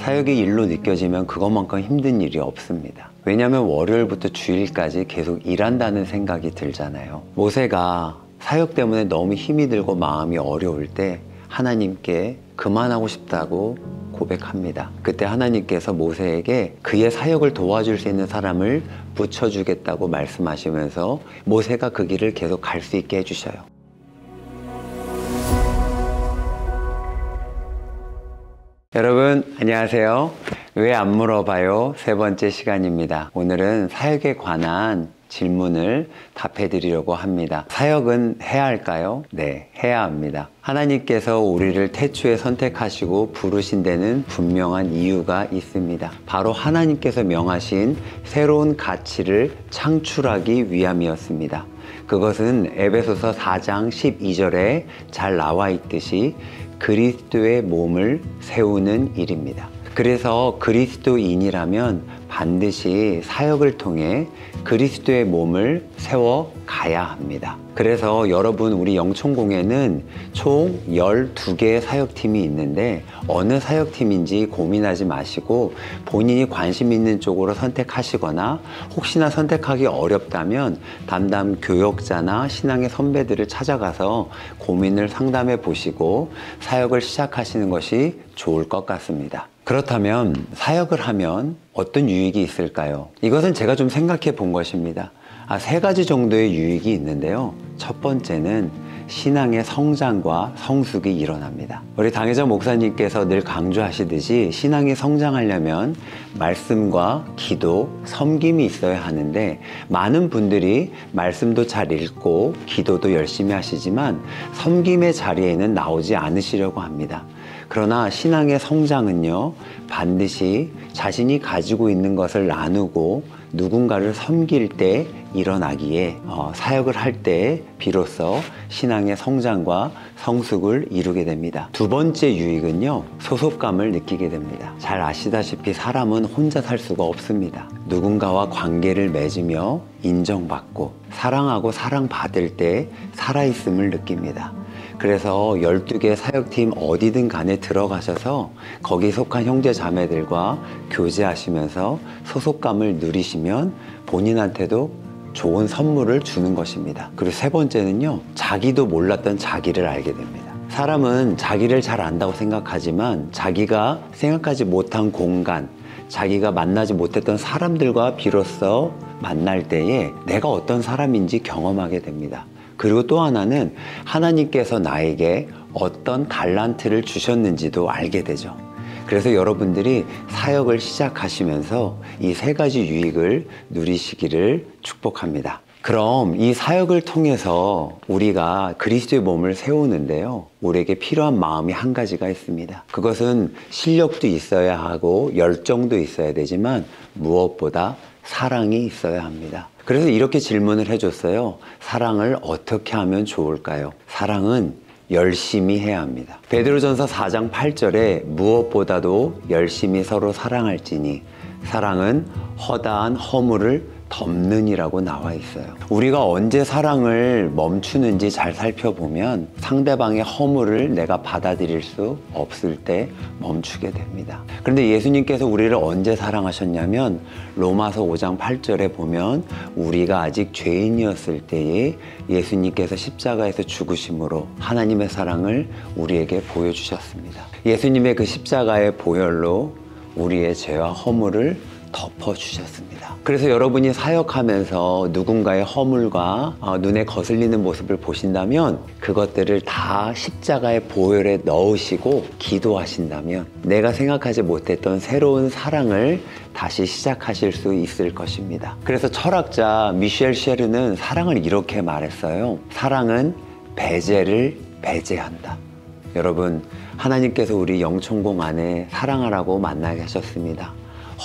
사역이 일로 느껴지면 그것만큼 힘든 일이 없습니다. 왜냐하면 월요일부터 주일까지 계속 일한다는 생각이 들잖아요. 모세가 사역 때문에 너무 힘이 들고 마음이 어려울 때 하나님께 그만하고 싶다고 고백합니다. 그때 하나님께서 모세에게 그의 사역을 도와줄 수 있는 사람을 붙여주겠다고 말씀하시면서 모세가 그 길을 계속 갈 수 있게 해주셔요. 여러분 안녕하세요. 왜 안 물어봐요? 세 번째 시간입니다. 오늘은 사역에 관한 질문을 답해 드리려고 합니다. 사역은 해야 할까요? 네, 해야 합니다. 하나님께서 우리를 태초에 선택하시고 부르신 데는 분명한 이유가 있습니다. 바로 하나님께서 명하신 새로운 가치를 창출하기 위함이었습니다. 그것은 에베소서 4장 12절에 잘 나와 있듯이 그리스도의 몸을 세우는 일입니다. 그래서 그리스도인이라면 반드시 사역을 통해 그리스도의 몸을 세워 가야 합니다. 그래서 여러분 우리 영천공에는 총 12개의 사역팀이 있는데 어느 사역팀인지 고민하지 마시고 본인이 관심 있는 쪽으로 선택하시거나 혹시나 선택하기 어렵다면 담당 교역자나 신앙의 선배들을 찾아가서 고민을 상담해 보시고 사역을 시작하시는 것이 좋을 것 같습니다. 그렇다면 사역을 하면 어떤 유익이 있을까요? 이것은 제가 좀 생각해 본 것입니다. 세 가지 정도의 유익이 있는데요. 첫 번째는 신앙의 성장과 성숙이 일어납니다. 우리 당회장 목사님께서 늘 강조하시듯이 신앙이 성장하려면 말씀과 기도, 섬김이 있어야 하는데 많은 분들이 말씀도 잘 읽고 기도도 열심히 하시지만 섬김의 자리에는 나오지 않으시려고 합니다. 그러나 신앙의 성장은요, 반드시 자신이 가지고 있는 것을 나누고 누군가를 섬길 때 일어나기에 사역을 할 때 비로소 신앙의 성장과 성숙을 이루게 됩니다. 두 번째 유익은요, 소속감을 느끼게 됩니다. 잘 아시다시피 사람은 혼자 살 수가 없습니다. 누군가와 관계를 맺으며 인정받고 사랑하고 사랑받을 때 살아있음을 느낍니다. 그래서 12개 사역팀 어디든 간에 들어가셔서 거기 속한 형제 자매들과 교제하시면서 소속감을 누리시면 본인한테도 좋은 선물을 주는 것입니다. 그리고 세 번째는요, 자기도 몰랐던 자기를 알게 됩니다. 사람은 자기를 잘 안다고 생각하지만 자기가 생각하지 못한 공간, 자기가 만나지 못했던 사람들과 비로소 만날 때에 내가 어떤 사람인지 경험하게 됩니다. 그리고 또 하나는 하나님께서 나에게 어떤 달란트를 주셨는지도 알게 되죠. 그래서 여러분들이 사역을 시작하시면서 이 세 가지 유익을 누리시기를 축복합니다. 그럼 이 사역을 통해서 우리가 그리스도의 몸을 세우는데요, 우리에게 필요한 마음이 한 가지가 있습니다. 그것은 실력도 있어야 하고 열정도 있어야 되지만 무엇보다 사랑이 있어야 합니다. 그래서 이렇게 질문을 해줬어요. 사랑을 어떻게 하면 좋을까요? 사랑은 열심히 해야 합니다. 베드로전서 4장 8절에 무엇보다도 열심히 서로 사랑할지니 사랑은 허다한 허물을 덮는이라고 나와 있어요. 우리가 언제 사랑을 멈추는지 잘 살펴보면 상대방의 허물을 내가 받아들일 수 없을 때 멈추게 됩니다. 그런데 예수님께서 우리를 언제 사랑하셨냐면 로마서 5장 8절에 보면 우리가 아직 죄인이었을 때에 예수님께서 십자가에서 죽으심으로 하나님의 사랑을 우리에게 보여주셨습니다. 예수님의 그 십자가의 보혈로 우리의 죄와 허물을 덮어주셨습니다. 그래서 여러분이 사역하면서 누군가의 허물과 눈에 거슬리는 모습을 보신다면 그것들을 다 십자가의 보혈에 넣으시고 기도하신다면 내가 생각하지 못했던 새로운 사랑을 다시 시작하실 수 있을 것입니다. 그래서 철학자 미셸 쉐르는 사랑을 이렇게 말했어요. 사랑은 배제를 배제한다. 여러분, 하나님께서 우리 영천공 안에 사랑하라고 만나게 하셨습니다.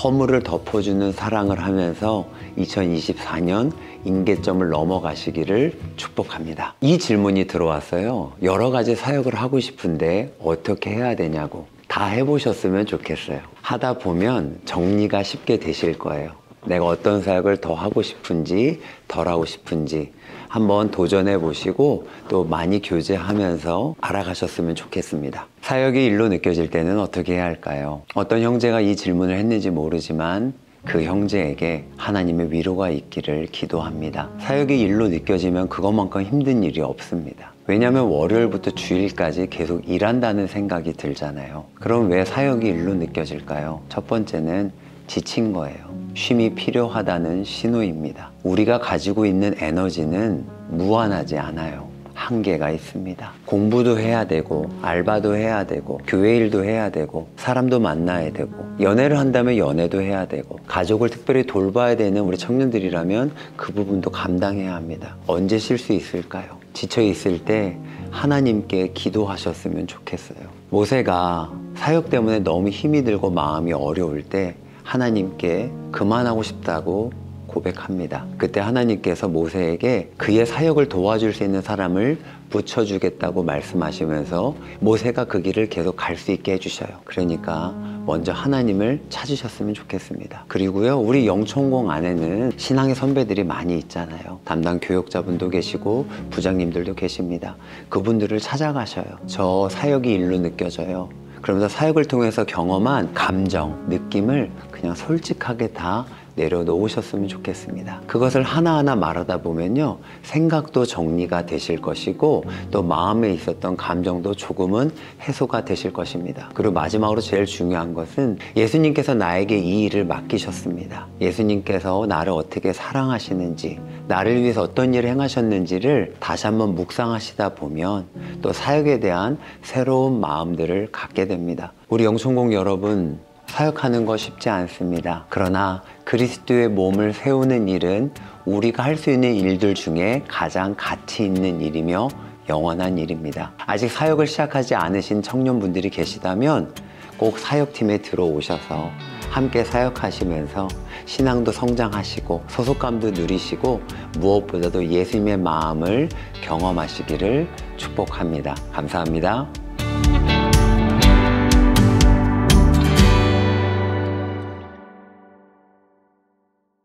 허물을 덮어주는 사랑을 하면서 2024년 임계점을 넘어가시기를 축복합니다. 이 질문이 들어왔어요. 여러 가지 사역을 하고 싶은데 어떻게 해야 되냐고. 다 해보셨으면 좋겠어요. 하다 보면 정리가 쉽게 되실 거예요. 내가 어떤 사역을 더 하고 싶은지 덜 하고 싶은지 한번 도전해 보시고 또 많이 교제하면서 알아가셨으면 좋겠습니다. 사역이 일로 느껴질 때는 어떻게 해야 할까요? 어떤 형제가 이 질문을 했는지 모르지만 그 형제에게 하나님의 위로가 있기를 기도합니다. 사역이 일로 느껴지면 그것만큼 힘든 일이 없습니다. 왜냐하면 월요일부터 주일까지 계속 일한다는 생각이 들잖아요. 그럼 왜 사역이 일로 느껴질까요? 첫 번째는 지친 거예요. 쉼이 필요하다는 신호입니다. 우리가 가지고 있는 에너지는 무한하지 않아요. 한계가 있습니다. 공부도 해야 되고, 알바도 해야 되고, 교회 일도 해야 되고, 사람도 만나야 되고, 연애를 한다면 연애도 해야 되고, 가족을 특별히 돌봐야 되는 우리 청년들이라면 그 부분도 감당해야 합니다. 언제 쉴 수 있을까요? 지쳐 있을 때 하나님께 기도하셨으면 좋겠어요. 모세가 사역 때문에 너무 힘이 들고 마음이 어려울 때 하나님께 그만하고 싶다고 고백합니다. 그때 하나님께서 모세에게 그의 사역을 도와줄 수 있는 사람을 붙여주겠다고 말씀하시면서 모세가 그 길을 계속 갈 수 있게 해주셔요. 그러니까 먼저 하나님을 찾으셨으면 좋겠습니다. 그리고요, 우리 영천공 안에는 신앙의 선배들이 많이 있잖아요. 담당 교육자분도 계시고 부장님들도 계십니다. 그분들을 찾아가셔요. 저 사역이 일로 느껴져요. 그러면서 사역을 통해서 경험한 감정, 느낌을 그냥 솔직하게 다 내려놓으셨으면 좋겠습니다. 그것을 하나하나 말하다 보면요, 생각도 정리가 되실 것이고 또 마음에 있었던 감정도 조금은 해소가 되실 것입니다. 그리고 마지막으로 제일 중요한 것은 예수님께서 나에게 이 일을 맡기셨습니다. 예수님께서 나를 어떻게 사랑하시는지, 나를 위해서 어떤 일을 행하셨는지를 다시 한번 묵상하시다 보면 또 사역에 대한 새로운 마음들을 갖게 됩니다. 우리 영천공 여러분, 사역하는 거 쉽지 않습니다. 그러나 그리스도의 몸을 세우는 일은 우리가 할 수 있는 일들 중에 가장 가치 있는 일이며 영원한 일입니다. 아직 사역을 시작하지 않으신 청년분들이 계시다면 꼭 사역팀에 들어오셔서 함께 사역하시면서 신앙도 성장하시고 소속감도 누리시고 무엇보다도 예수님의 마음을 경험하시기를 축복합니다. 감사합니다.